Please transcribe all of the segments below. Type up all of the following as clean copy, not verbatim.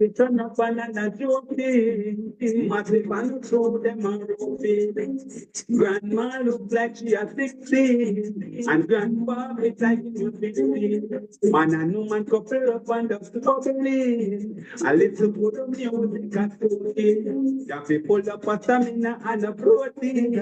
We turn up banana joking. Massive and throw them a roping. Grandma look like she a 16. And grandpa look like he was 15. Man and woman couple up and up to bubbling. A little bit of music and talking. Yeah, we pull up a stamina and a protein.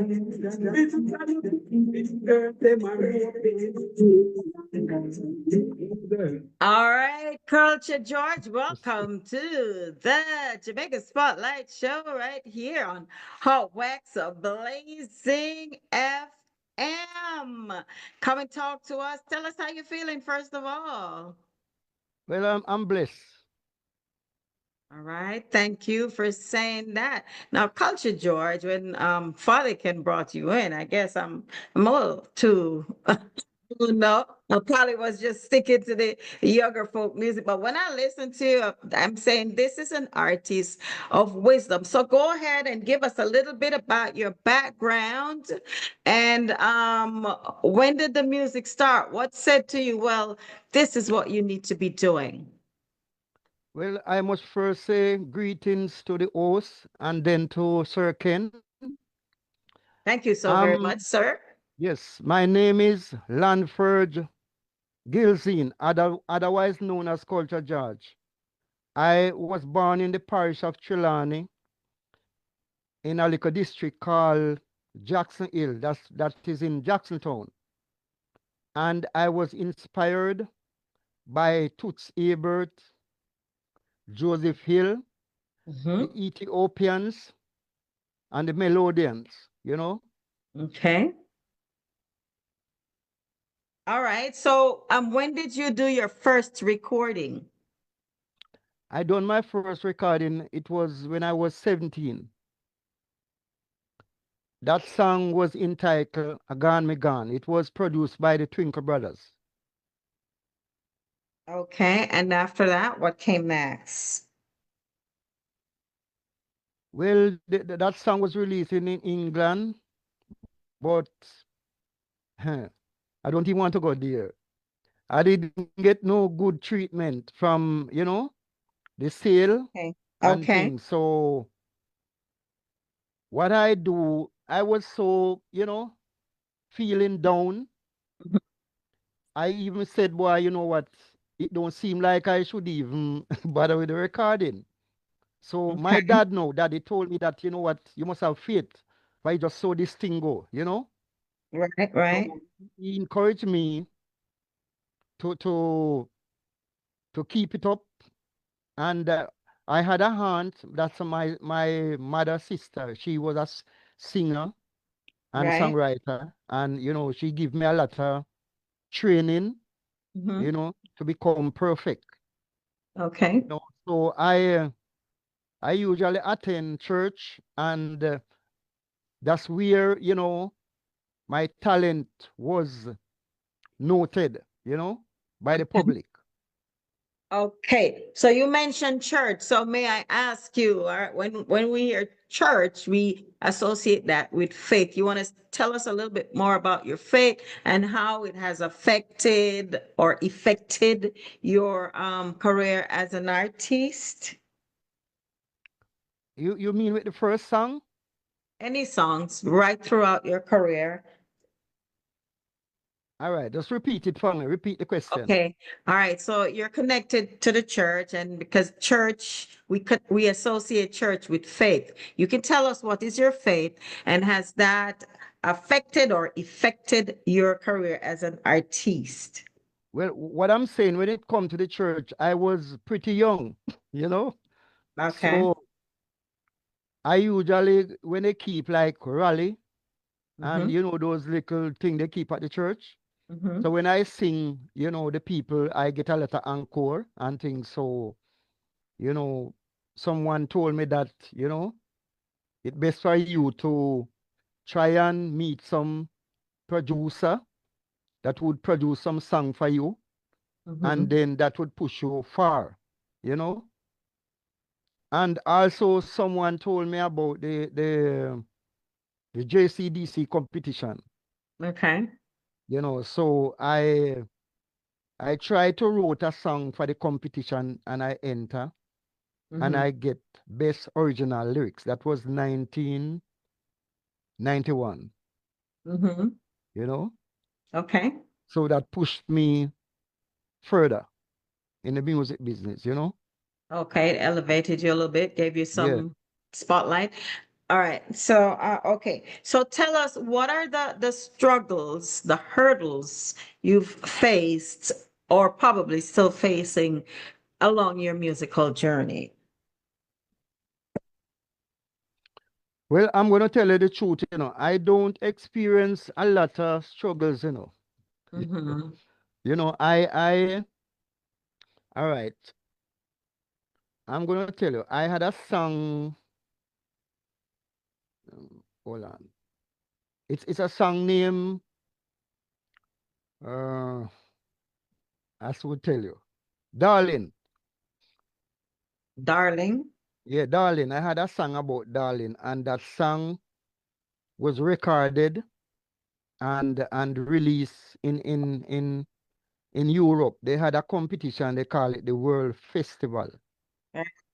All right, Culture George, welcome to the Jamaica Spotlight Show right here on Hot Wax Blazing FM. Come and talk to us. Tell us how you're feeling, first of all. Well, I'm blessed. All right, thank you for saying that. Now, Culture George, when Father Ken brought you in, I guess I'm a little too no, I probably was just sticking to the younger folk music. But when I listen to you, I'm saying this is an artist of wisdom. So go ahead and give us a little bit about your background and when did the music start? What said to you, well, this is what you need to be doing? Well, I must first say greetings to the host and then to Sir Ken. Thank you so very much, sir. Yes, my name is Lanford Gilzine, otherwise known as Culture George. I was born in the parish of Trelawney in a little district called Jackson Hill. That is in Jacksontown. And I was inspired by Toots Ebert, Joseph Hill, the Ethiopians, and the Melodians, you know. Okay. All right. So when did you do your first recording? I done my first recording, it was when I was 17. That song was entitled Gone Me Gone. It was produced by the Twinkle Brothers. Okay, and after that, what came next? Well, that song was released in England, but I don't even want to go there. I didn't get no good treatment from, the sale and Okay. things. So what I do, I was so, feeling down. I even said, boy, you know what? It don't seem like I should even bother with the recording. So my daddy told me that, you know what, you must have faith. Why just saw this thing go, Right. So he encouraged me to keep it up. And I had a aunt, that's my mother's sister. She was a singer and Right. songwriter. And, she gave me a lot of training, to become perfect. Okay. So I usually attend church, and that's where, my talent was noted, by the public. Okay. So you mentioned church. So may I ask you, all right, when we hear church, we associate that with faith. You want to tell us a little bit more about your faith and how it has affected or affected your career as an artist? You mean with the first song? Any songs right throughout your career? All right, just repeat it for me. Repeat the question. Okay. All right. So you're connected to the church, and because church, we associate church with faith. You can tell us what is your faith, and has that affected or affected your career as an artist? Well, what I'm saying, when it come to the church, I was pretty young, you know. Okay. So I usually, when they keep like rally and those little thing they keep at the church. So when I sing, the people, I get a lot of encore and things. So, someone told me that, it's best for you to try and meet some producer that would produce some song for you, and then that would push you far, you know. And also someone told me about the JCDC competition, Okay. So I tried to write a song for the competition and I enter. and Mm-hmm. I get best original lyrics. That was 1991, Mm-hmm. you know. Okay. So that pushed me further in the music business, you know. Okay, it elevated you a little bit, gave you Yeah. some spotlight. All right. So, okay. So tell us, what are the struggles, the hurdles you've faced or probably still facing along your musical journey? Well, I'm gonna tell you the truth, you know. I don't experience a lot of struggles, you know. Mm-hmm. You know, all right. I'm gonna tell you, I had a song. Hold on. It's a song name. Uh, I should tell you, Darling. Darling. Yeah, Darling. I had a song about Darling, and that song was recorded and released in Europe. They had a competition. They call it the World Festival.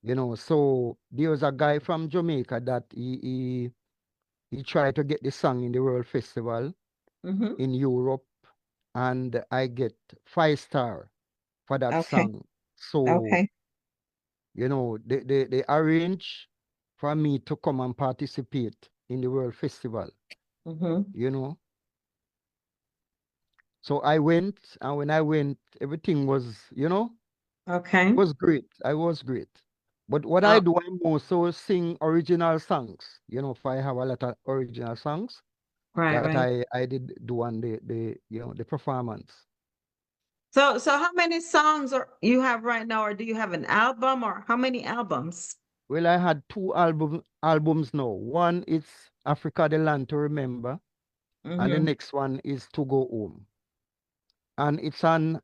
You know, so there was a guy from Jamaica that he tried to get the song in the World Festival Mm-hmm. in Europe, and I get 5 star for that Okay. song. So, Okay. you know, they arrange for me to come and participate in the World Festival, Mm-hmm. you know. So I went, and when I went, everything was, you know, Okay. was great. I was great. But what I Oh, do, I also sing original songs. You know, if I have a lot of original songs right, that right. I did do on the you know the performance. So how many songs are you have right now, or do you have an album, or how many albums? Well, I had two albums now. One is Africa, the Land to Remember, and the Mm-hmm. next one is To Go Home. And it's on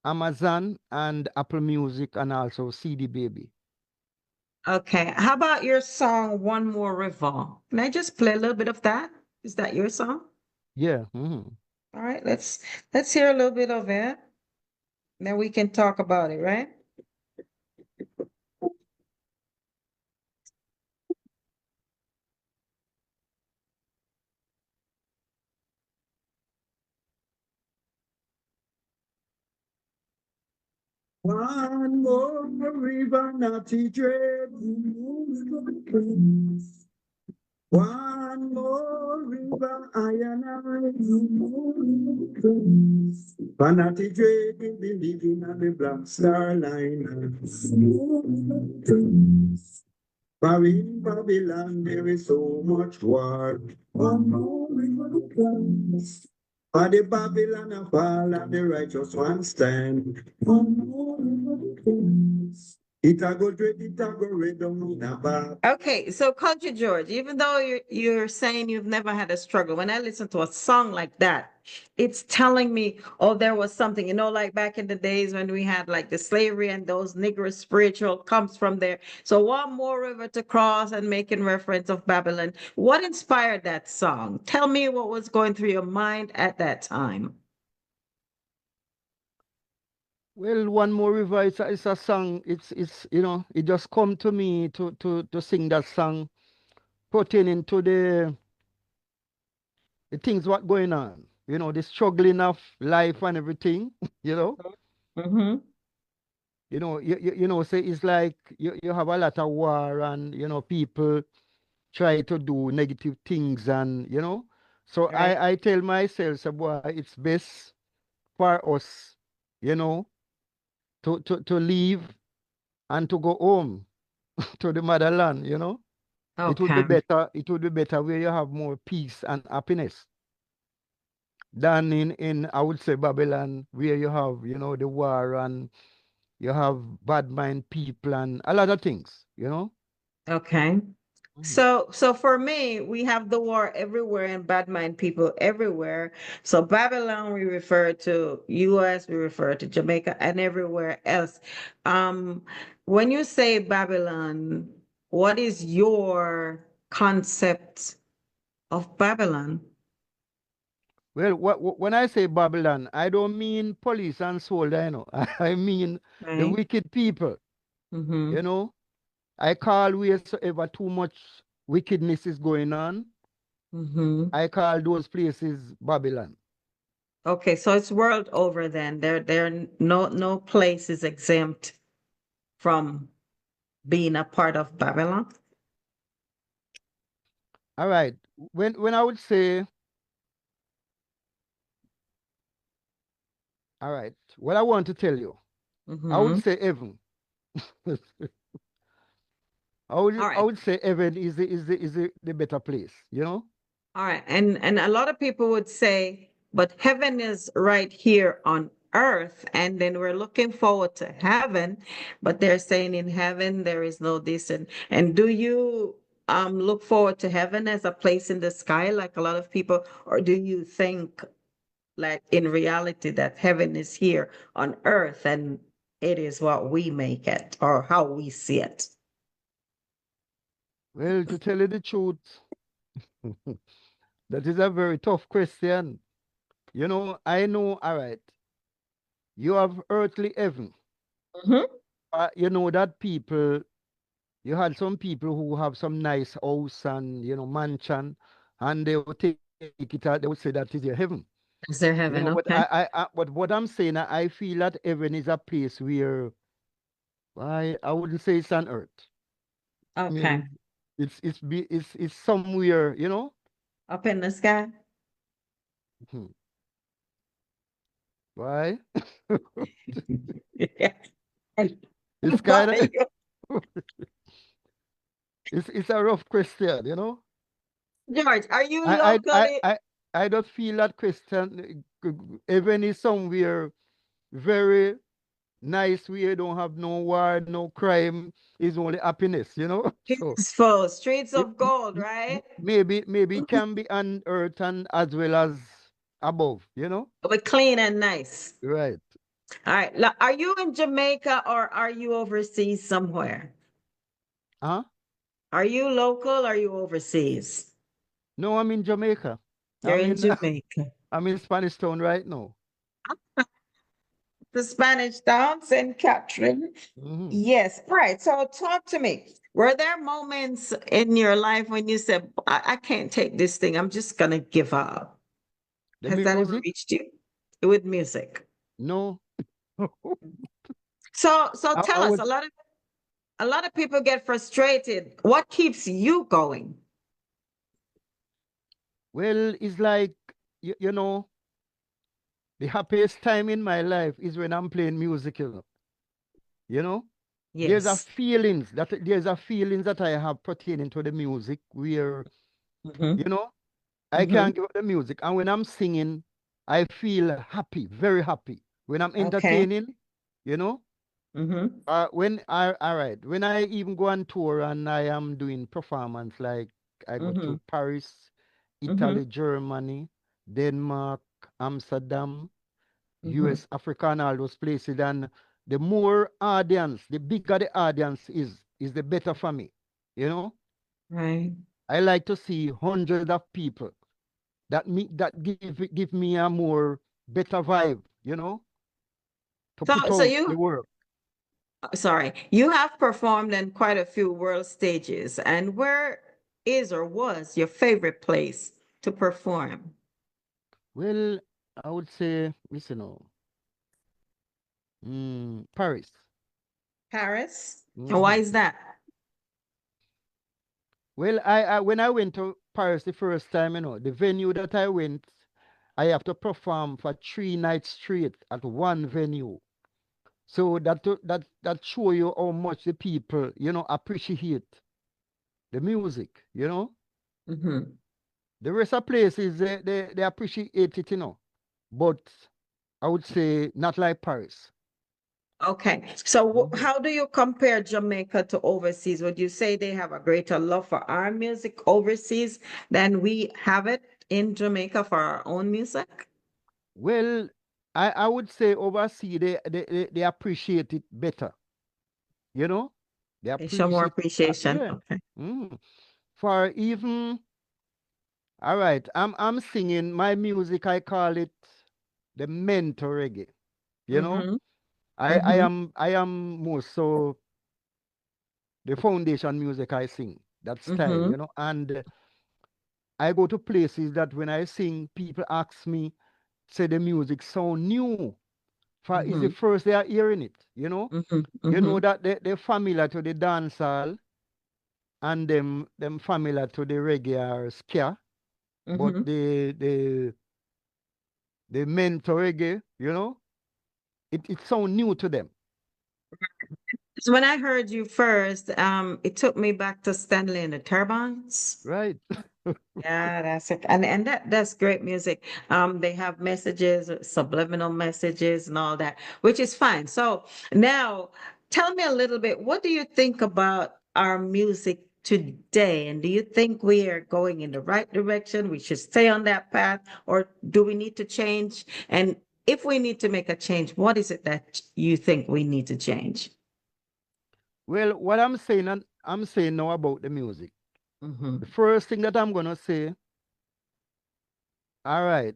Amazon and Apple Music and also CD Baby. Okay. How about your song One More River? Can I just play a little bit of that? Is that your song? Yeah. Hmm. All right, let's hear a little bit of it. Then we can talk about it, right? One more river, naughty dread. One more river, I and I. Vanity dread, believing on the black star line. For in Babylon there is so much war. One more river comes. For the Babylon of fall and the righteous one stand. One more river comes. It a go dread, it a go red down in a bar. Okay, so Culture George, even though you're saying you've never had a struggle, when I listen to a song like that, it's telling me, oh, there was something, like back in the days when we had like the slavery and those Negro spiritual comes from there. So one more river to cross and making reference of Babylon. What inspired that song? Tell me what was going through your mind at that time. Well, One More River, it's a song. It's you know, it just come to me to sing that song pertaining to the things what going on. You know, the struggling of life and everything. You know, Mm-hmm. say it's like you have a lot of war and people try to do negative things and So Right. I tell myself, say, boy, it's best for us, you know, to leave and to go home to the motherland, you know. It would be Okay. better, it would be better where you have more peace and happiness than in I would say Babylon, where you have, the war and you have bad mind people and a lot of things, you know. Okay. Mhm. So for me, we have the war everywhere and bad mind people everywhere. So Babylon, we refer to US, we refer to Jamaica and everywhere else. Um, when you say Babylon, what is your concept of Babylon? Well, when I say Babylon, I don't mean police and soldier, you know. I mean the Right? wicked people, Mm-hmm. You know, I call wheresoever too much wickedness is going on, Mm-hmm. I call those places Babylon. Okay, so it's world over then. No place is exempt from being a part of Babylon. All right. When I would say, all right, what I want to tell you, I would Mm-hmm. say heaven. All I right. would say heaven is the better place, you know? All right. And a lot of people would say, but heaven is right here on earth, and then we're looking forward to heaven, but they're saying in heaven there is no this and do you look forward to heaven as a place in the sky like a lot of people, or do you think like in reality that heaven is here on earth and it is what we make it or how we see it? Well, to tell you the truth, that is a very tough question. You know, I know, all right, you have earthly heaven. Mm-hmm. You know that people, you had some people who have some nice house and, mansion, and they would take it out, they would say that is your heaven. Is there You heaven? know, but Okay. but what I'm saying, I feel that heaven is a place where I wouldn't say it's on earth. I Okay. mean, it's somewhere, Up in the sky. Hmm. Why? Yeah. And It's kind why of you- it's a rough question. George, are you I I I locally? I I don't feel that question. Heaven is somewhere very nice where you don't have no war, no crime. Is only happiness. So Peaceful, streets it, of gold, right? maybe it can be on earth and as well as above. But clean and nice. Right. All right. Now, are you in Jamaica or are you overseas somewhere? Huh? Are you local? Or are you overseas? No, I'm in Jamaica. You're I'm in in Jamaica. I'm in Spanish Town right now. The Spanish town, St. Catherine. Hmm. Yes. All right. So talk to me. Were there moments in your life when you said, I can't take this thing. I'm just going to give up? The Has that ever music? reached you with music? No. So I tell us, would. a lot of people get frustrated. What keeps you going? Well, it's like the happiest time in my life is when I'm playing music. You know, Yes. there's a feelings that I have pertaining to the music where Mm-hmm. you know I Mm-hmm. can't give up the music, and when I'm singing, I feel happy, very happy. When I'm Okay. entertaining, you know, Mm-hmm. when I all right, when I even go on tour and I am doing performance, like I go Mm-hmm. to Paris, Mm-hmm. Italy, Germany, Denmark, Amsterdam, Mm-hmm. US, Africa, and all those places. And the more audience, the bigger the audience is the better for me. You know, Right. I like to see hundreds of people that give me a more better vibe. To put So out you, the work. sorry, you have performed in quite a few world stages. And where is or was your favorite place to perform? Well, I would say, Paris. Paris. And why Hmm. is that? Well, when I went to Paris the first time, the venue that I went, I have to perform for 3 nights straight at one venue. So that show you how much the people, appreciate the music. Mm-hmm. The rest of places they appreciate it. But I would say not like Paris. Okay. So Mhm. how do you compare Jamaica to overseas? Would you say they have a greater love for our music overseas than we have it in Jamaica for our own music? Well, I would say overseas they appreciate it better. You know, they They show more appreciate appreciation. yeah. Okay. Mm. For even all right, I'm singing my music. I call it the mentor reggae. You know, Mm-hmm. I Mm-hmm. am more so. the foundation music I sing, that style, Mm-hmm. you know. And I go to places that when I sing, people ask me, say the music sound new. For it's the Mm-hmm. first they are hearing it, you know. Mm-hmm. You Mm-hmm. know that they're familiar to the dancehall and them familiar to the reggae or ska, but Mm-hmm. the mentor reggae, you know, it sound new to them, So when I heard you first, it took me back to Stanley and the Turbines. right? Yeah, that's it. And that's great music. They have messages, subliminal messages and all that, which is fine. So now tell me a little bit, what do you think about our music today? And do you think we are going in the right direction? We should stay on that path, or do we need to change? And if we need to make a change, what is it that you think we need to change? Well, what I'm saying, and I'm saying now about the music. Hmm. The first thing that I'm gonna say, all right,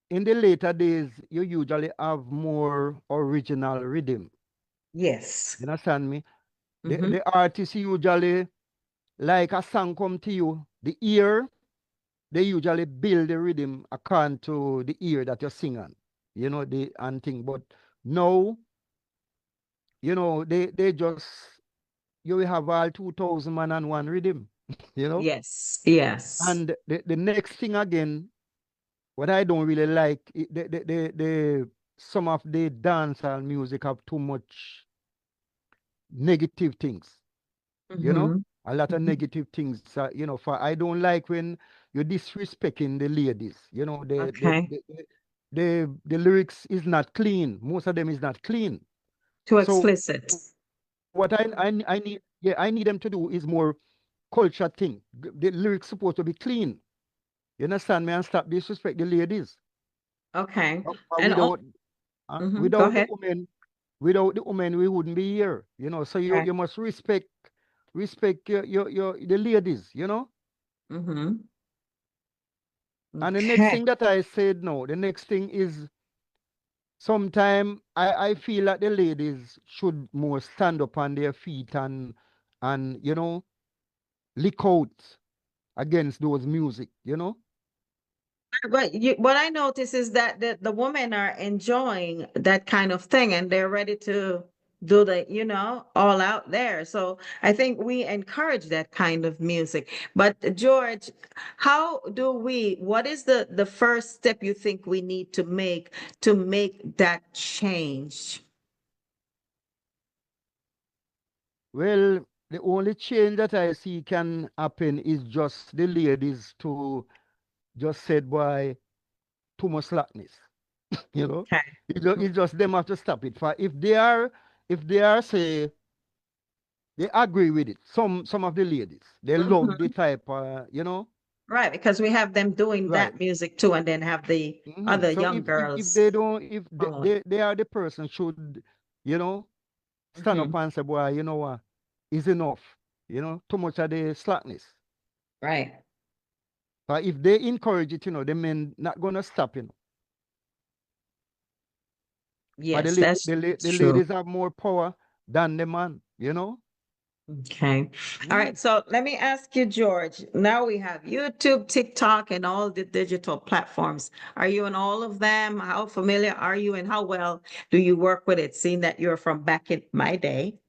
in the later days, you usually have more original rhythm. Yes. You understand me? Hmm. The artists usually, like a song come to you, the ear, they usually build the rhythm according to the ear that you're singing, you know, the and thing. But now, you know, they just you will have all 2001 rhythm, you know. Yes. Yes. And the next thing again, what I don't really like, the some of the dancehall music have too much negative things, you know, Hmm. a lot of negative things. You know, for I don't like when you're disrespecting the ladies. You know, Okay. the lyrics is not clean. Most of them is not clean. Too So explicit. what I need, yeah, I need them to do is more culture thing. The lyrics supposed to be clean. You understand me? And stop disrespect the ladies. Okay. But And without go without the ahead. women, without the women, we wouldn't be here. You know, so Right. you must respect your the ladies. You know. Mm-hmm. And the next Okay. thing that I said no, the next thing is sometime I feel that the ladies should more stand up on their feet and you know lick out against those music. You know. But what I notice is that the women are enjoying that kind of thing and they're ready to do the, all out there. So I think we encourage that kind of music. But George, what is the first step you think we need to make that change? Well, the only change that I see can happen is just the ladies to just said, boy, too much slackness. You know, Okay. it's just them have to stop it. For if they are say they agree with it, some of the ladies they love the Mhm. type, you know, Right, because we have them doing right. that music too, and then have the other So young if girls they don't, if following. they are the person should, you know, stand up Hmm. and say, boy, you know what, is enough. You know, too much of the slackness. Right. But if they encourage it, you know, the men not gonna stop, you know. But Yes, that's the true. ladies have more power than the man, you know. Okay. All Mhm. right. So let me ask you, George. Now we have YouTube, TikTok, and all the digital platforms. Are you on all of them? How familiar are you, and how well do you work with it? Seeing that you're from back in my day,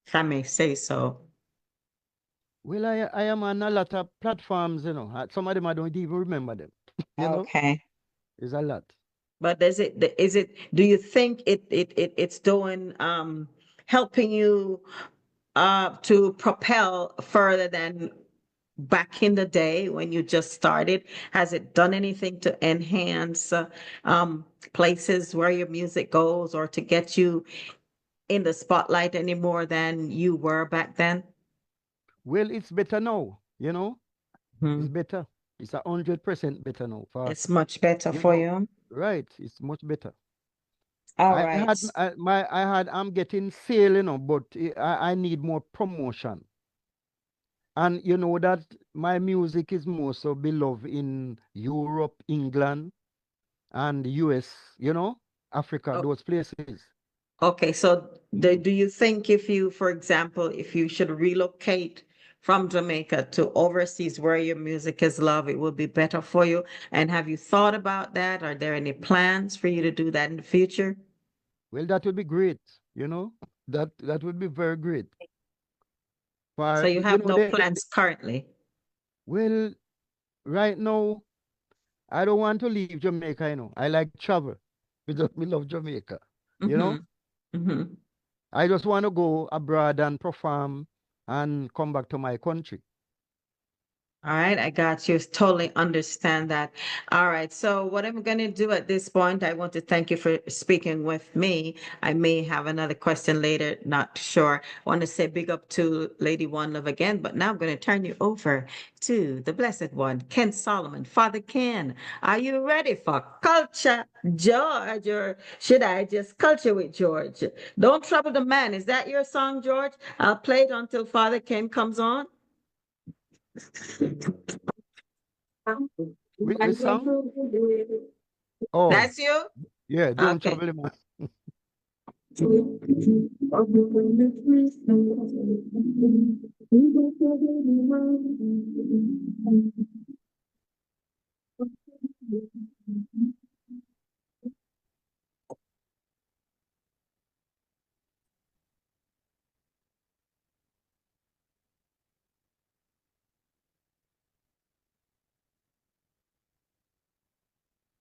if I may say so. Well, I am on a lot of platforms, you know. Some of them I don't even remember them. You know, Okay. it's a lot. But do you think it's doing, helping you to propel further than back in the day when you just started? Has it done anything to enhance places where your music goes or to get you in the spotlight any more than you were back then? Well, it's better now, you know. It's Hmm. better. It's 100% better now. For It's much better you for know, you. right? It's much better. All I right. had I'm getting sale, you know, but I need more promotion. And you know that my music is more so beloved in Europe, England, and US, you know, Africa, Oh, those places. Okay, so do you think if you, for example, if you should relocate from Jamaica to overseas where your music is loved, it will be better for you? And have you thought about that? Are there any plans for you to do that in the future? Well, that would be great, you know. That would be very great. So For you you have know, no plans currently? well, right now, I don't want to leave Jamaica, you know. I like travel because we love Jamaica, you know. Mm-hmm. Mm-hmm. I just want to go abroad and perform and come back to my country. All right, I got you. Totally understand that. All right, so what I'm going to do at this point, I want to thank you for speaking with me. I may have another question later, not sure. I want to say big up to Lady One Love again, but now I'm going to turn you over to the Blessed One, Ken Solomon. Father Ken, are you ready for Culture George, or should I just culture with George? Don't trouble the man. Is that your song, George? I'll play it until Father Ken comes on. Which song? Oh, That's you? yeah, don't Okay. trouble him.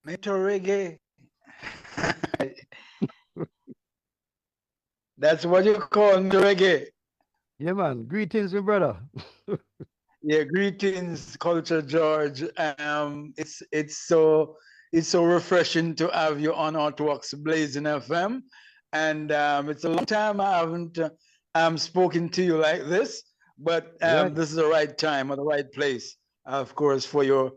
Metro reggae. That's what you call metro reggae. Yeah, man. Greetings, my brother. Yeah, greetings, Culture George. It's so refreshing to have you on Artworks Blazing FM, and it's a long time I haven't spoken to you like this, but Right. this is the right time or the right place, of course, for your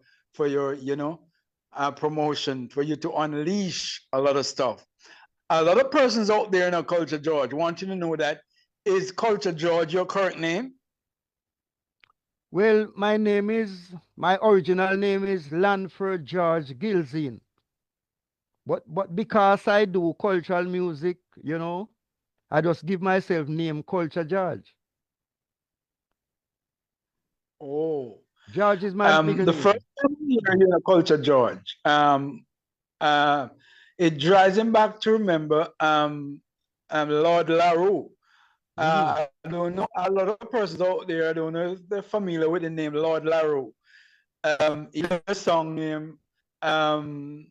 promotion, for you to unleash a lot of stuff. A lot of persons out there in our Culture George want you to know that is Culture George your current name? Well, my original name is Lanford George Gilzine. But because I do cultural music, you know, I just give myself name Culture George. Oh. George is my middle The first name. time we hear in a Culture George, uh, it drives him back to remember Lord Larue. Mm-hmm. I don't know, a lot of persons out there, I don't know if they're familiar with the name Lord Larue. He has a song named um,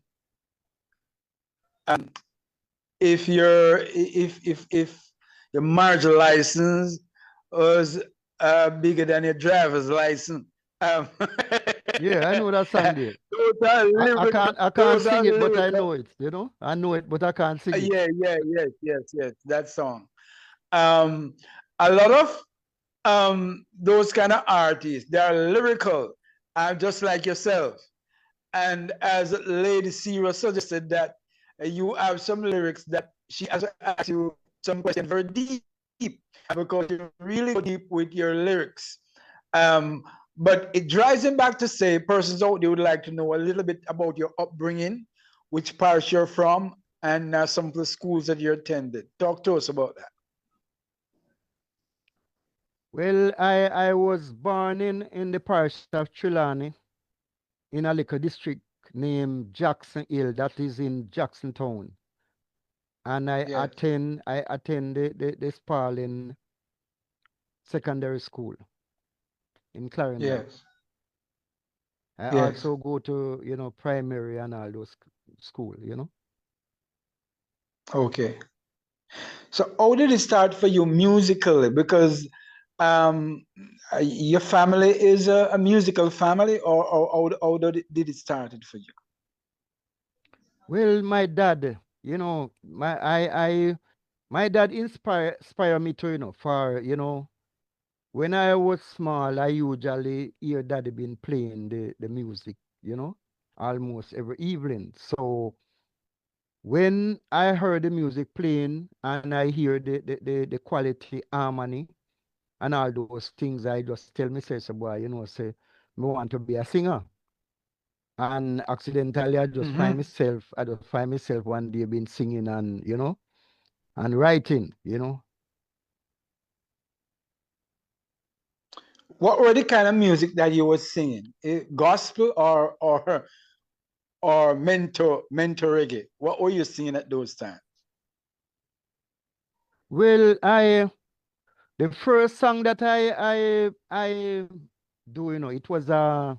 if your marriage license was bigger than your driver's license. Um, Yeah, I know that song there. those are lyrical. I can't Those are sing it, but I lyrical. know it, you know. I know it, but I can't sing it. Yeah, yeah, yes. That song. Um, a lot of those kind of artists, they are lyrical, just like yourself. And as Lady Sarah suggested that you have some lyrics that she has asked you some questions very deep because you really go deep with your lyrics. Um, but it drives him back to say persons out there would like to know a little bit about your upbringing, which parish you're from, and some of the schools that you attended. Talk to us about that. Well, I was born in the parish of Trelawney in a little district named Jackson Hill, that is in Jackson Town. And Yes, I attend the Sparling Secondary School in Clarendon. yes, I yes. also go to, you know, primary and all those school, you know. Okay. So how did it start for you musically? Because um, your family is a musical family, or how did it started for you? Well, my dad, you know, my dad inspire me to, you know, for, you know, when I was small, I usually hear daddy been playing the music, you know, almost every evening. So when I heard the music playing and I hear the quality harmony and all those things, I just tell myself, say, boy, you know, say, me want to be a singer. And accidentally, Mm-hmm. I just find myself one day been singing and, you know. and writing, you know. What were the kind of music that you were singing? Gospel or mentor reggae? What were you singing at those times? Well, the first song that I do, you know, it was I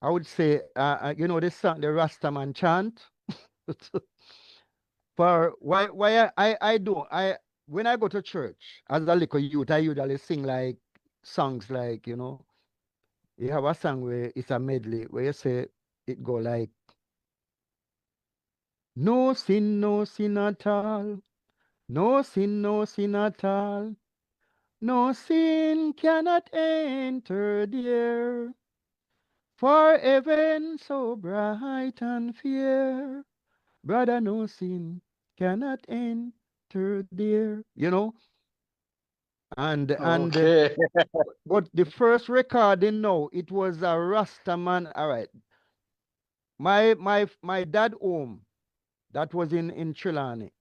would say you know, the song, the Rastaman chant. For why I do I when I go to church as a little youth, I usually sing like songs like, you know, you have a song where it's a medley where you say it go like no sin at all, no sin at all, no sin cannot enter there, for heaven so bright and fair, brother, no sin cannot enter there, you know. And Okay. but the first recording now, it was a Rastaman. All right. My dad home, that was in Trelawney.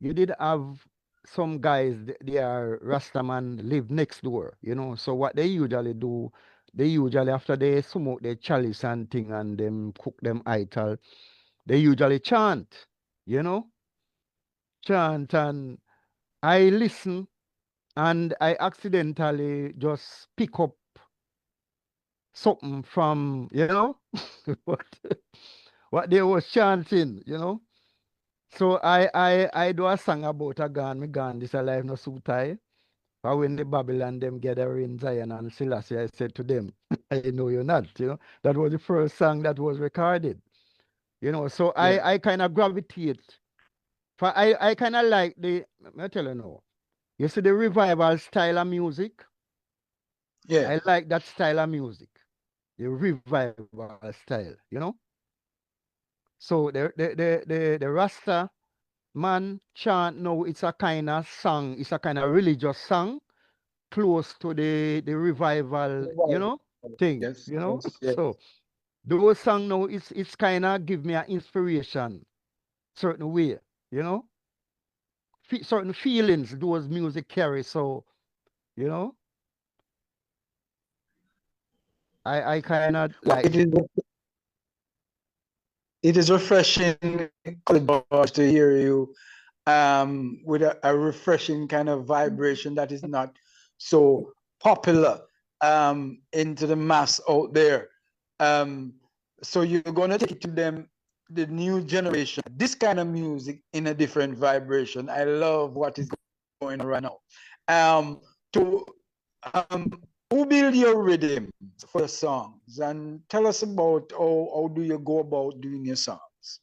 You did have some guys, they are Rastaman live next door, you know. So what they usually do, they usually after they smoke their chalice and thing and them cook them ital, they usually chant, you know, chant. And I listen and I accidentally just pick up something from, you know, what, what they was chanting, you know. So I do a song about a gun, me gun, this a life no suit tie. But when the Babylon them gather in Zion and Selassie, I said to them, I know you're not, you know. That was the first song that was recorded, you know. So Yeah. I kind of gravitate. For I kind of like I tell you now, you see the revival style of music? Yeah. I like that style of music, the revival style, you know. So the Rasta man chant now, it's a kind of song, it's a kind of religious song close to the revival, you know, thing, Yes. you know. Yes. Yes. So those song now, it's kind of give me an inspiration, certain way, you know, certain feelings those music carry. So, you know, I kind of Well, like, it is refreshing, George, to hear you with a refreshing kind of vibration that is not so popular into the mass out there. Um, so you're going to take to them the new generation, this kind of music in a different vibration. I love what is going on right now. To who build your rhythm for your songs, and tell us about how do you go about doing your songs.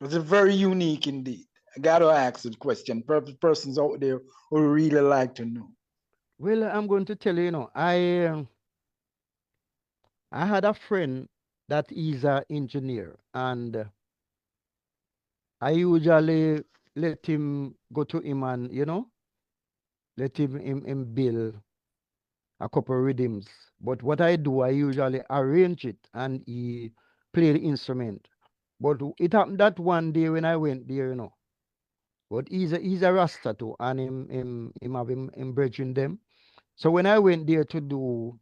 It's very unique indeed. I gotta ask the question. Persons out there who really like to know. well, I'm going to tell you, you know, I had a friend that is an engineer, and I usually let him go to him and, you know, let him build a couple rhythms. But what I do, I usually arrange it and he play the instrument. But it happened that one day when I went there, you know. But he's a Rasta too, and him have him brethren them. So when I went there to do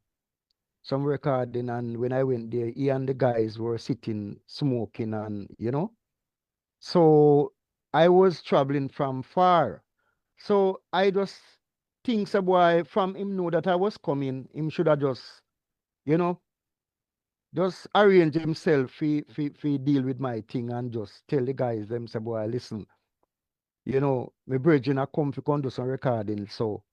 some recording, and when I went there, he and the guys were sitting smoking, and you know. So I was traveling from far. So I just think a boy from him know that I was coming, him should have just, you know, just arrange himself fi deal with my thing and just tell the guys them say, boy, listen, you know, my brethren are come to come do some recording. So,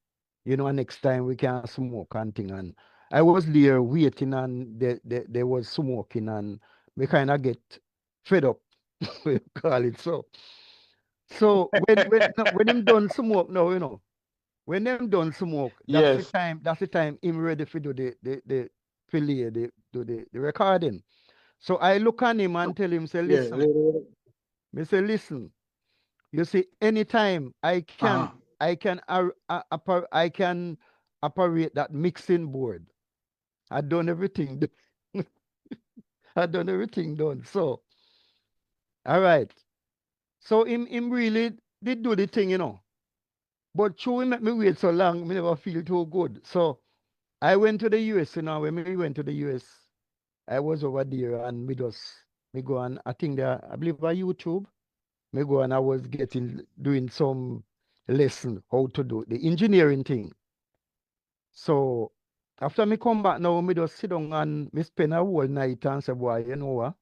you know, next time we can smoke and thing. And I was there waiting and they was smoking and we kind of get fed up, we call it so. So when him done smoke now, you know, when them done smoke, Yes. that's the time him ready to do the fillet, the recording. So I look at him and tell him, say, Yeah. listen, me say, listen, you see, anytime Uh-huh. I can operate that mixing board. I done everything. I done everything done. So, all right. So him really did do the thing, you know. But true, it make me wait so long, me never feel too good. So I went to the US, you know, when we went to the US, I was over there and me go and I think there, I believe by YouTube, me go and I was doing some lesson how to do the engineering thing. So after me come back now, me just sit down and me spend a whole night and say, boy, you know what?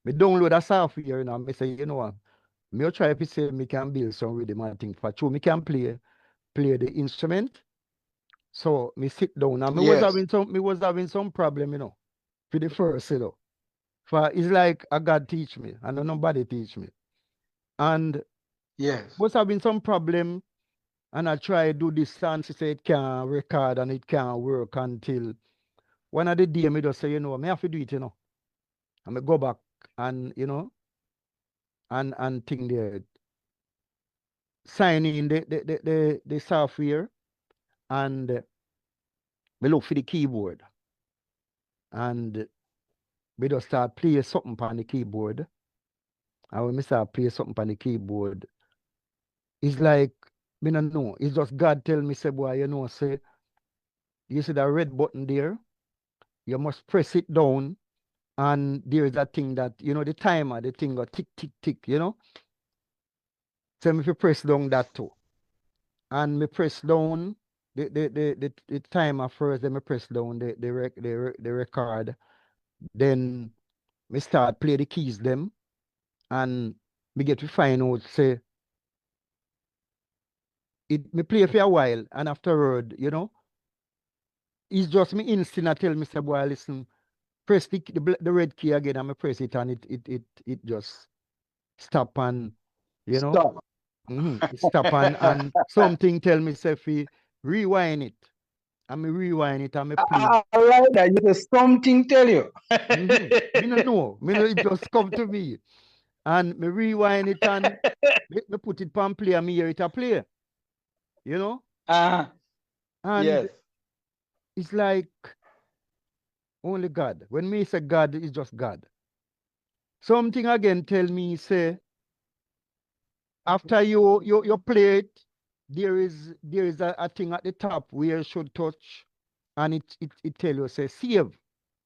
Me download a software, you know, me say, you know what? Me try to say me can build some rhythm and thing for true. Me can play the instrument. So me sit down and Yes. me was having some problem, you know, for the first, you know. For it's like a God teach me and nobody teach me. And Yes. was having some problem and I try do this and she said it can't record and it can't work until one of the day me just say, you know, me have to do it, you know. And me go back and, you know, and think there, sign in the software and me look for the keyboard and we just start play something on the keyboard. And when me start play something on the keyboard, it's like me no know. It's just God tell me say, boy, you know, say you see that red button there, you must press it down and there's that thing that, you know, the timer, the thing go tick, tick, tick, you know. So if you press down that too. And me press down the timer first, then me press down the record. Then me start play the keys them and me get to find out say it me play for a while and afterward, you know, it's just me instinct I tell me say boy listen, press the red key again and me press it and it just stop and you know Stop. it stop and something tell me say fi rewind it and me rewind it and me play. I like that. You say something tell you. Me no know. Me no, it just come to me. And me rewind it and me put it on play and me hear it a play. You know? Ah, And yes. it's like only God. When me say God, it's just God. Something again tell me say after you play it, there is a thing at the top where you should touch and it tell you say save.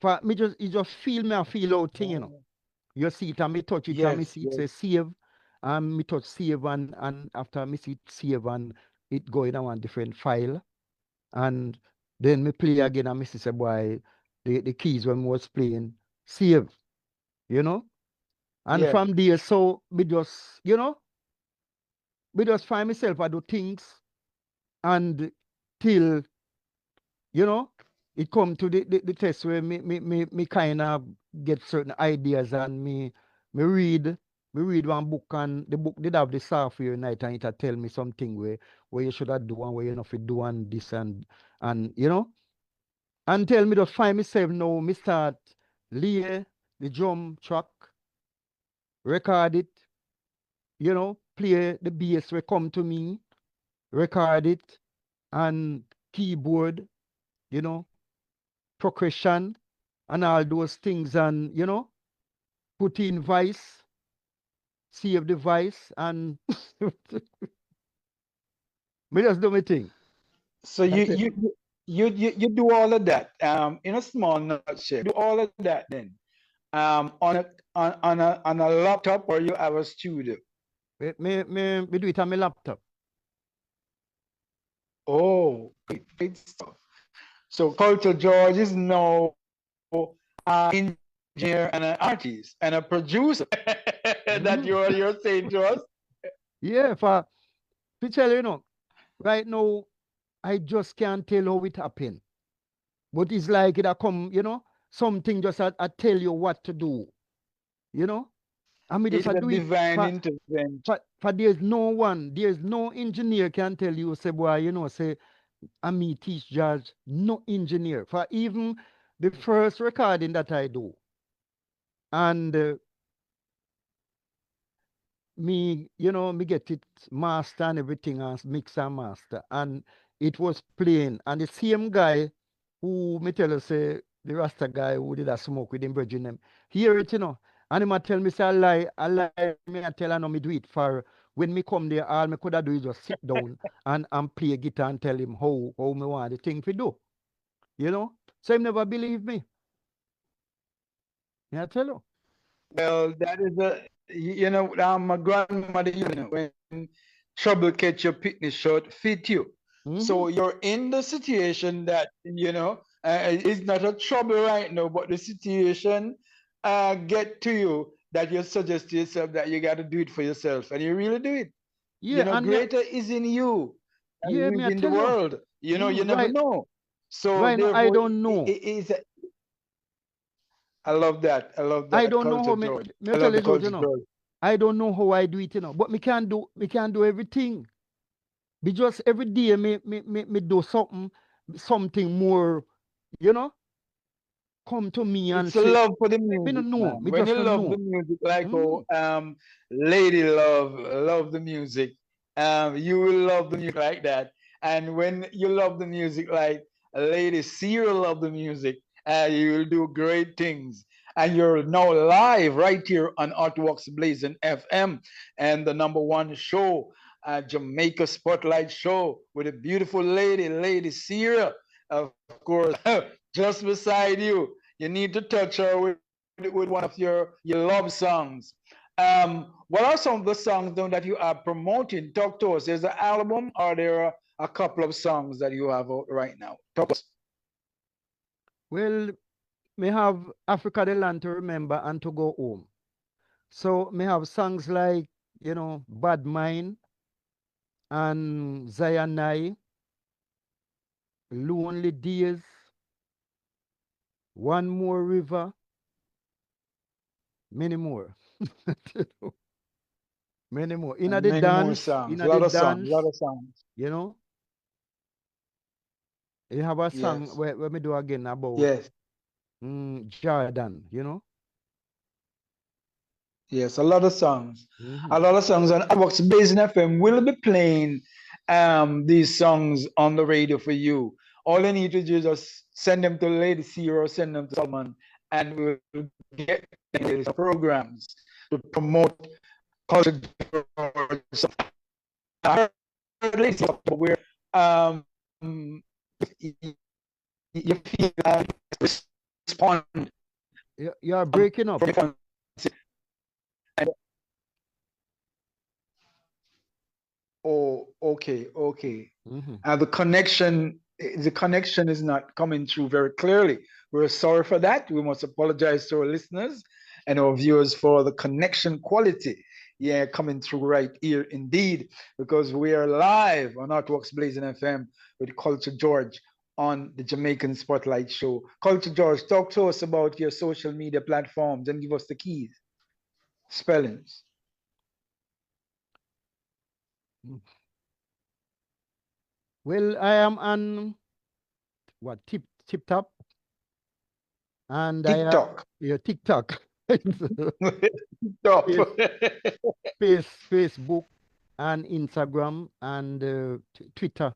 For me just it just feel me a feel out thing, you know. You see it and me touch it and me Yes. see it Yes. say save and me touch save and after me see it save and it go in a one different file and then me play again and me see say boy the keys when me was playing save, you know? And Yes. from there so me just, you know, me just find myself I do things and till, you know, it come to the test where me kind of get certain ideas and me read me read one book and the book did have the software night and it a tell me something where you should have do and where you know fit do and this and you know and tell me to find myself now me start lay the drum track record it you know play the bass will come to me record it and keyboard you know progression and all those things and you know put in vice save the vice and me just do my thing. So That's it. you do all of that. In a small nutshell, do all of that then. On a laptop or you have a studio. Me do it on my laptop. Oh, great stuff. So Culture George is now an engineer and an artist and a producer that Mhm. you're saying to us. Yeah, for to tell you, you know, right now I just can't tell how it happened. But it's like it a come, you know, something just I tell you what to do, you know? And me just It's a a do it divine intervention. for there's no engineer can tell you, say, boy, you know, say and me teach jazz, no engineer. For even the first recording that I do, and me, you know, me get it master and everything and mix and master, and it was playing. And the same guy who me tell us say the Rasta guy who did a smoke with him virgin them, hear it, you know, and him a tell me say I lie, me I tell her no me do it for when me come there, all me could have do is just sit down and play guitar and tell him how me want the thing to do. You know? So he never believe me. Yeah, I tell you. Well, that is my grandmother, when trouble catch your picnic short, fit you. So you're in the situation that, it's not a trouble right now, but the situation get to you that you suggest to yourself that you got to do it for yourself, and you really do it. Yeah, and Greater is in you than yeah, who me is I in the tell you. world. You never Right, know. So right now, I therefore, don't know. I love that. I love I that don't know culture, how George. me I tell love you, the George, culture, George. I don't know how I do it, but me can do everything. Because every day me do something more, you know, come to me and It's a say, love for the me no music, know, man. me When just you don't love the know. music, like Lady love the music, you will love the music like that. And when you love the music like Lady Sarah love the music, you will do great things. And you're now live right here on Artworks Blazing FM and the #1 show, Jamaica Spotlight Show with a beautiful Lady Sarah, of course, just beside you. You need to touch her with one of your love songs. What are some of the songs though, that you are promoting? Talk to us. There's an album, or there are a couple of songs that you have out right now? Talk to us. Well, me have Africa the land to remember and to go home. So me have songs like, Bad Mind and Zayanai, Lonely Days, One More River, many more. Many more. In And the many more dance, songs. A lot of songs. A lot of songs. you know, you have a song Yes. where me do again about Yes. Jordan, Yes, a lot of songs. A Mhm. lot of songs. And Avox Basin FM will be playing these songs on the radio for you. All you need to do is just send them to Lady C or send them to Solomon, and we'll get these programs to promote culture. I heard Lady C where you feel respond. You're breaking up. Oh, okay, okay. Mhm. The connection is not coming through very clearly. We're sorry for that. We must apologize to our listeners and our viewers for the connection quality. Yeah, coming through right here indeed, because we are live on Artworks Blazing FM with Culture George on the Jamaican Spotlight Show. Culture George, talk to us about your social media platforms and give us the keys, spellings. Well, I am on what tip top, and I have TikTok. TikTok, Top. Face, Facebook, and Instagram, and Twitter.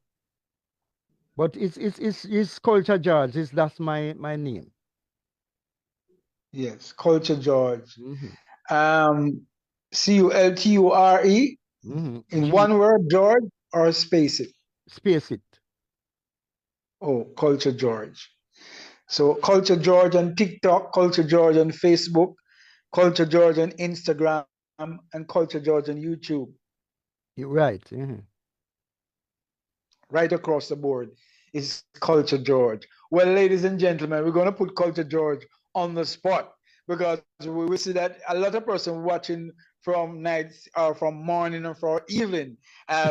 But it's Culture George. That's my name. Yes, Culture George. Mhm. CULTURE Mhm. in one word, George, or space it? Space it. Oh, Culture George. So Culture George on TikTok, Culture George on Facebook, Culture George on Instagram, and Culture George on YouTube. You're right. Mhm. Right across the board is Culture George. Well, ladies and gentlemen, we're going to put Culture George on the spot because we see that a lot of person watching from nights or from morning or from evening,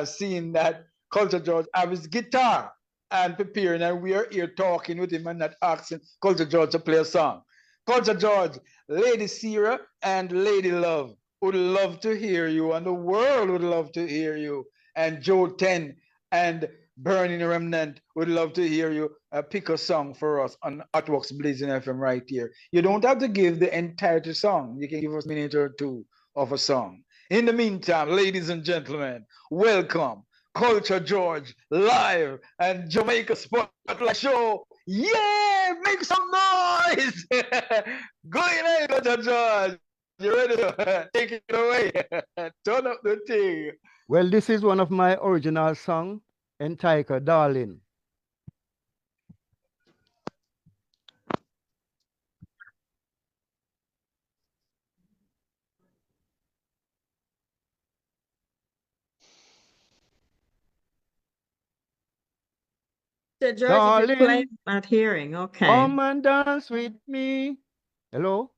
seeing that Culture George have his guitar and preparing, and we are here talking with him and not asking Culture George to play a song. Culture George, Lady Sarah and Lady Love would love to hear you, and the world would love to hear you. And Joe 10 and Burning Remnant would love to hear you pick a song for us on Artworks Blazing FM right here. You don't have to give the entire song. You can give us a minute or two of a song. In the meantime, ladies and gentlemen, welcome Culture George live and Jamaica Spotlight Show. Yeah, make some noise. Go ahead, Culture George. You ready? Take it away. Turn up the thing. Well, this is one of my original songs entitled Darling. So George, if you play, Darling, not hearing. Okay. come and dance with me. Hello?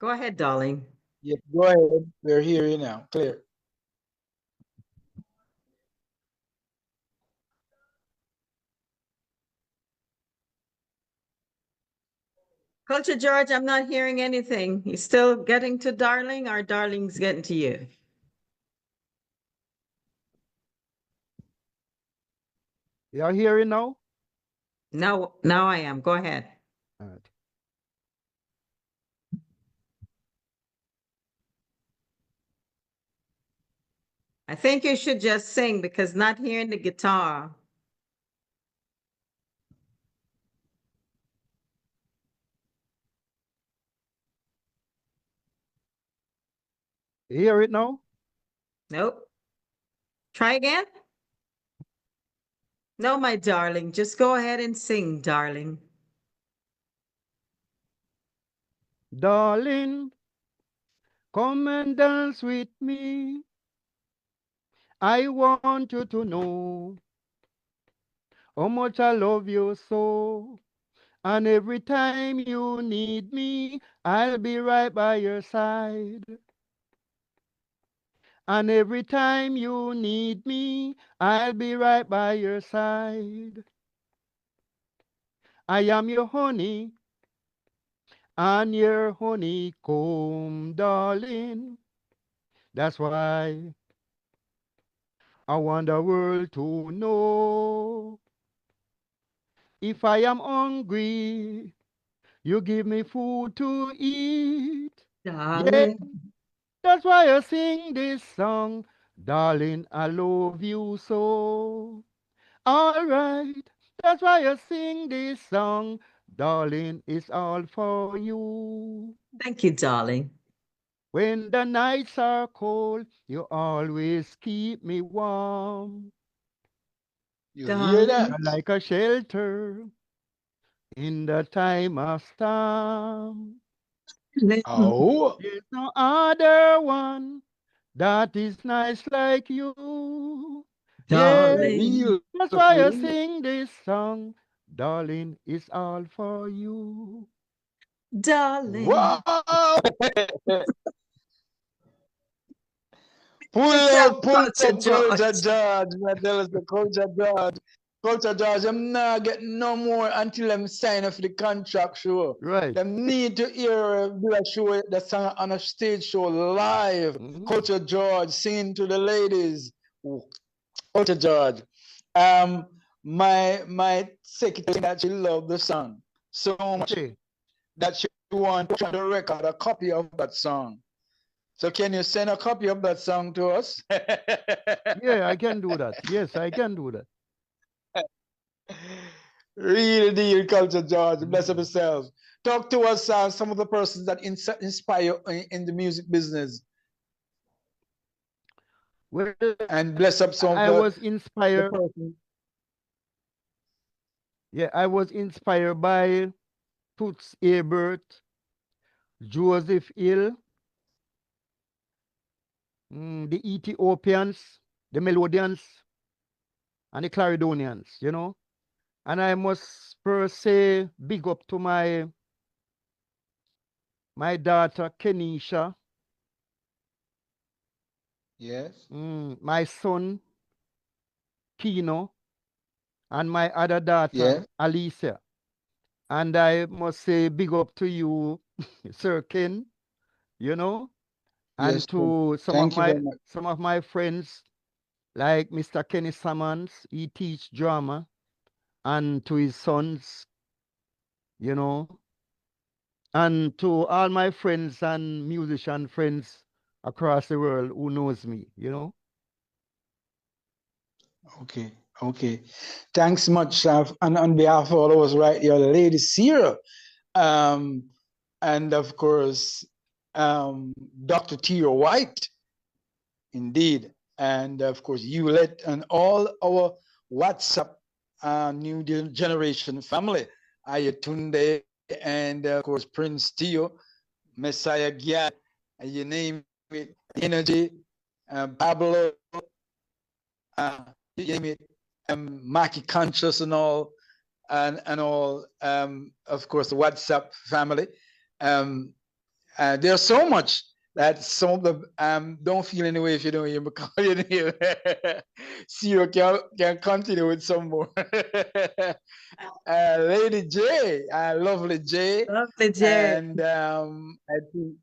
Go ahead, darling. Yes, go ahead. We're hearing now. Clear. Culture George, I'm not hearing anything. You still getting to darling, or darling's getting to you? You are hearing now? No, now I am. Go ahead. All right. I think you should just sing because not hearing the guitar. You hear it now? Nope. Try again. No, my darling, just go ahead and sing, darling. Darling, come and dance with me. I want you to know how much I love you so. And every time you need me, I'll be right by your side. And every time you need me, I'll be right by your side. I am your honey, and your honeycomb, darling. That's why I want the world to know. If I am hungry, you give me food to eat. Yeah, Darling. that's why I sing this song. Darling, I love you so. All right, that's why I sing this song. Darling, it's all for you. Thank you, darling. When the nights are cold, you always keep me warm. You hear Darling. that? You're like a shelter in the time of storm. Oh, There's no other one that is nice like you. Yeah, Darling. real. that's why I sing this song. Darling, it's all for you. Darling. Wow. Pull Yourself, up, Culture Culture George. George. Man, tell us the Culture George. Culture George, I'm not getting no more until I'm sign off the contract show. Right. Them need to hear do a show, the song on a stage show live. Culture George singing to the ladies. Culture George. My secretary that she loved the song so much that she want to record a copy of that song. So can you send a copy of that song to us? Yeah, I can do that. Yes, I can do that. Real deal, Culture George. Bless up yourself. Talk to us, some of the persons that inspire you in the music business. Well, and bless up some of I was inspired. person. Yeah, I was inspired by Toots Ebert, Joseph Hill, the Ethiopians, the Melodians, and the Claridonians, you know. And I must first say big up to my daughter Kenisha. Yes. My son Kino, and my other daughter Yes. Alicia. And I must say big up to you, Sir Ken, you know, and Yes. to Thank you very much. some of my friends like Mr. Kenny Sammons. He teach drama, and to his sons, you know, and to all my friends and musician friends across the world who knows me, you know. Okay. Okay. Thanks much, and on behalf of all of us right here, the ladies here, and of course, Dr. T.O. White, indeed. And of course, Hewlett and all our WhatsApp new generation family, Ayatunde, and of course, Prince Tio, Messiah Gyat, you name it, Energy, Pablo, you name it, Maki Conscious and all, and all, of course, the WhatsApp family. There's so much that some of them don't feel any way if you don't hear me call your name. Ciro can continue with some more. Lady J, lovely J. Lovely J. And I think,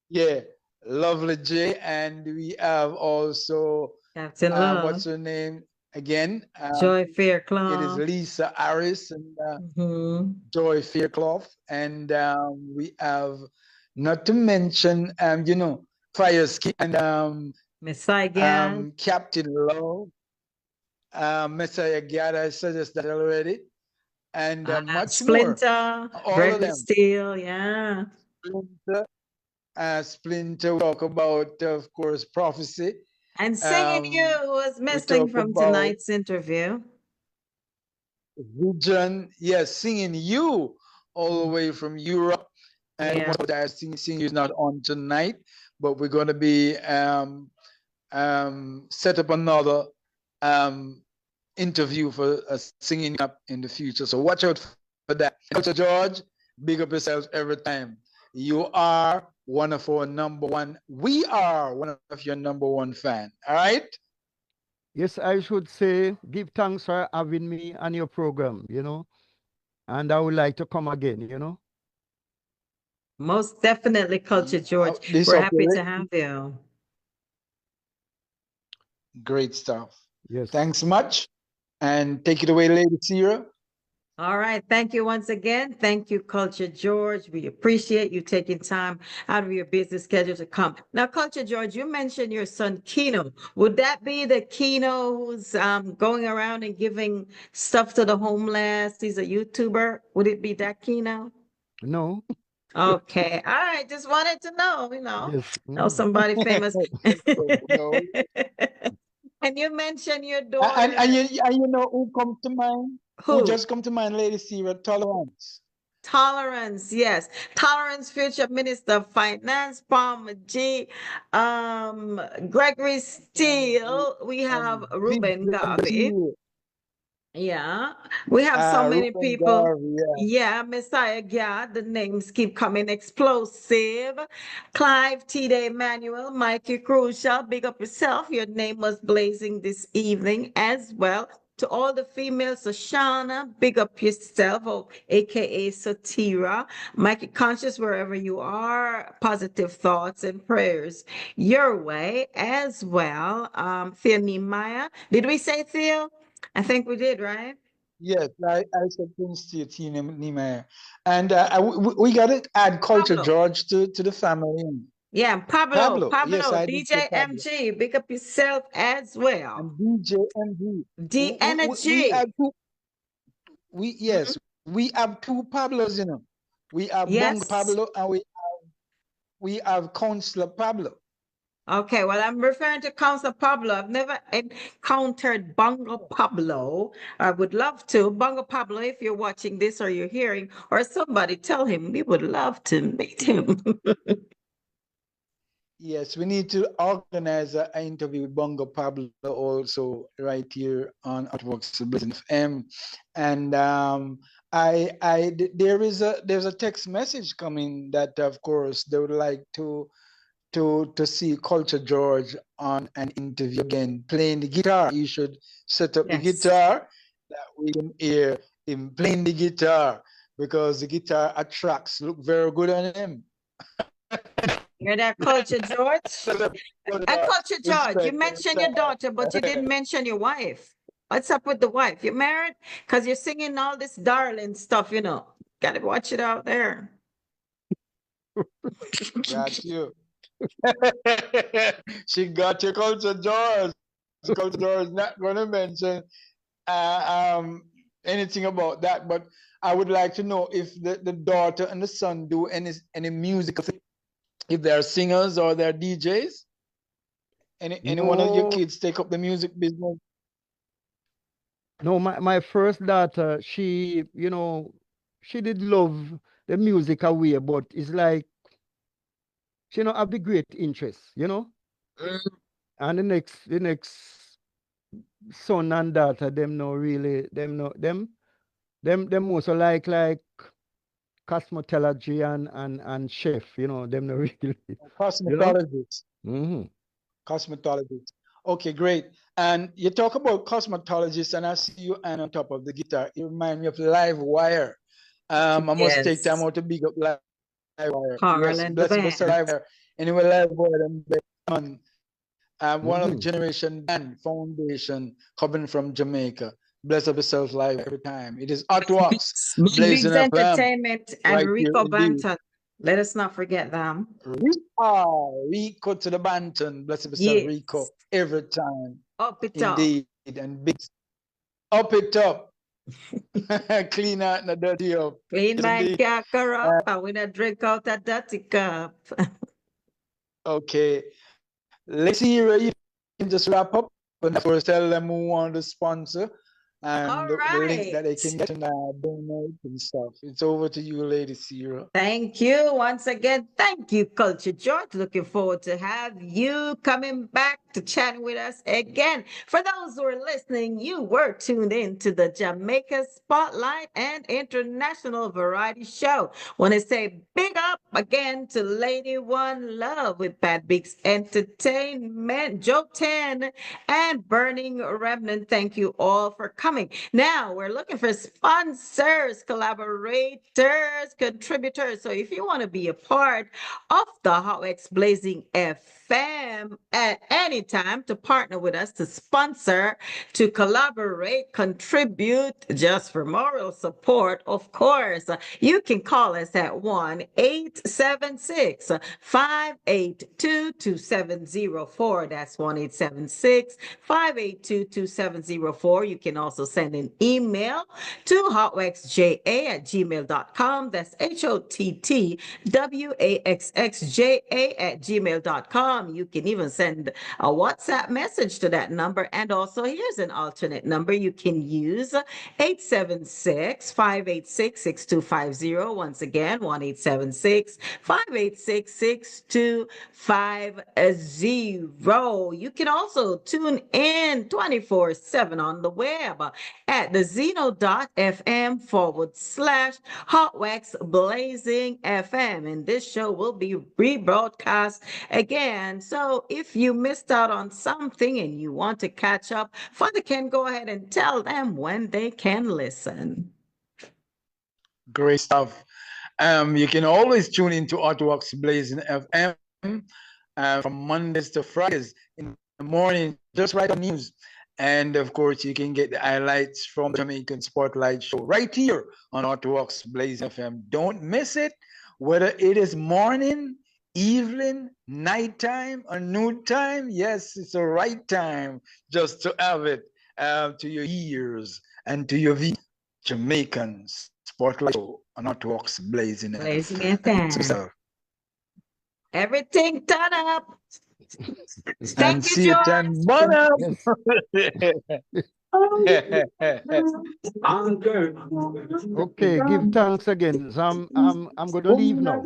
yeah, lovely J. And we have also, Captain Love. what's her name again? Joy It is Fairclough. Lisa Harris and Joy Fairclough. And we have, not to mention, Fire Skin and Messiah Gad. Captain Low, Messiah Gad, I suggested that already, and much Splinter, more. All Gregory of them. Steele, yeah. Splinter, we talk about, of course, Prophecy. And Singing You was missing from tonight's interview. Vision, yes, Singing You, all the way from Europe. And yeah. Singing You is not on tonight, but we're going to be set up another interview for Singing Up in the future. So watch out for that. Dr. George, big up yourself every time. You are one of our number one. We are one of your number one fan. All right? Yes, I should say, give thanks for having me on your program, and I would like to come again, Most definitely, Culture George. We're happy to have you. Great stuff. Yes. Thanks much. And take it away, Lady Sierra. All right. Thank you once again. Thank you, Culture George. We appreciate you taking time out of your busy schedule to come. Now, Culture George, you mentioned your son, Keno. Would that be the Keno who's going around and giving stuff to the homeless? He's a YouTuber. Would it be that Keno? No. Okay. All right. Just wanted to know, Yes. know somebody famous. No. And you mentioned your daughter. And you know who comes to mind? Who just come to mind, Lady Sierra? Tolerance. Tolerance, yes. Tolerance, future Minister of Finance, Palmer G, Gregory Steele. We have Ruben Garvey. Yeah, we have so many Ruben people. Garvey, yeah, Messiah Gad, the names keep coming. Explosive, Clive T. Day Emmanuel, Mikey Crucial, big up yourself. Your name was blazing this evening as well. To all the females, Shoshana, big up yourself, aka Satira. Mikey Conscious, wherever you are, positive thoughts and prayers your way as well. Theo Nehemiah, did we say Theo? I think we did, right? Yes, I said Prince to your team, Nehemiah. And we got to add Culture Pablo. George to the family. Yeah, Pablo, Yes, I DJ MG, big up yourself as well. And DJ MG. D Energy. We have two Pablos, We have Bongo Pablo and we have Counselor Pablo. Okay, well, I'm referring to Counselor Pablo. I've never encountered Bongo Pablo. I would love to. Bongo Pablo, if you're watching this or you're hearing, or somebody tell him we would love to meet him. Yes, we need to organize an interview with Bongo Pablo also right here on HOTTFIREBLAAZINGFM. And there's a text message coming that, of course, they would like to see Culture George on an interview again, playing the guitar. You should set up the guitar that we can hear him playing the guitar, because the guitar attracts, look very good on him. You're that Culture George? And Culture George, you mentioned your daughter, but you didn't mention your wife. What's up with the wife? You married? Because you're singing all this darling stuff, Gotta watch it out there. Got you. She got your Culture George. Culture George is not going to mention anything about that, but I would like to know if the daughter and the son do any musical thing if they're singers or they're DJs? Any one of your No, kids take up the music business? no, my first daughter, she did love the music away, but it's like she don't have the great interest. And the next son and daughter, them no really, them also like cosmetology and chef, them no really, you know. Cosmetologist. hmm Cosmetologist. Okay, great. And you talk about cosmetologist, and I see you and on top of the guitar. It reminds me of Live Wire. I must take time Yes, out to big up Live Wire. Carl Yes, and the bless up band. Live Wire. Anyway, Live Wire, on one of the hmm generation band foundation coming from Jamaica. Bless up yourself live every time. It is Hot Wax, Big Blazing Bigs FM, Entertainment and right here Rico indeed. Banton. Let us not forget them. Rico to the Banton. Bless up yourself, Rico, Yes, every time. up it up. Indeed. And big up it up. Clean out and the dirty up. Clean Yes, my indeed. cacker up, and when I drink out a dirty cup. Okay. Let's see you can just wrap up and of course tell them who want to sponsor All and the link that they can right. get and donate and stuff. It's over to you, Lady Sierra. Thank you once again. Thank you, Culture George. Looking forward to have you coming back to chat with us again. For those who are listening, you were tuned in to the Jamaica Spotlight and International Variety Show. Want to say big up again to Lady One Love with Bad Beaks Entertainment, Joe 10, and Burning Remnant. Thank you all for coming. Now we're looking for sponsors, collaborators, contributors. So if you want to be a part of the Hot X Blazing FM at any time to partner with us, to sponsor, to collaborate, contribute, just for moral support, of course, you can call us at 1-876-582-2704. That's 1-876-582-2704. You can also send an email to hotwaxja@gmail.com. That's HOTTWAXXJA@gmail.com. You can even send a WhatsApp message to that number. And also, here's an alternate number you can use, 876-586-6250. Once again, 1-876-586-6250. You can also tune in 24/7 on the web at the zeno.fm/Hot Wax Blazing FM. And this show will be rebroadcast again. So if you missed out on something and you want to catch up, Father can go ahead and tell them when they can listen. Great stuff. You can always tune into Artworks Blazing FM from Mondays to Fridays in the morning, just right on news. And of course, you can get the highlights from the Jamaican Spotlight Show right here on Artworks Blazing FM. Don't miss it, whether it is morning, evening, nighttime, or noon time. Yes, it's the right time just to have it to your ears and to your Jamaican Spotlight Show on Artworks Blazing Blazing FM. FM. Everything turn up. And Thank see you, it George. and burn up. Okay, give thanks again. So I'm going to leave now.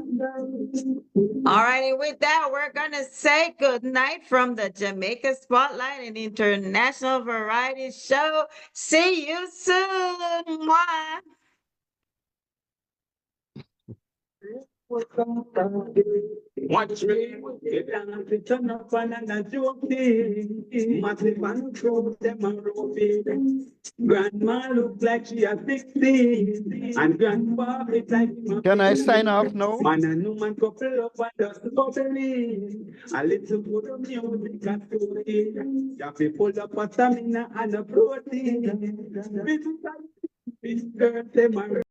All righty, with that, we're going to say good night from the Jamaica Spotlight and International Variety Show. See you soon. Mwah. Watch me, get down to turn up and joke massive and throw them a rope. Grandma look like she a 16, and grandpa is like him a Can I sign 15. off now? Man and woman couple up and just bubbling. A little bit of music and story. Ya fi pull up a stamina and a protein. This is a them a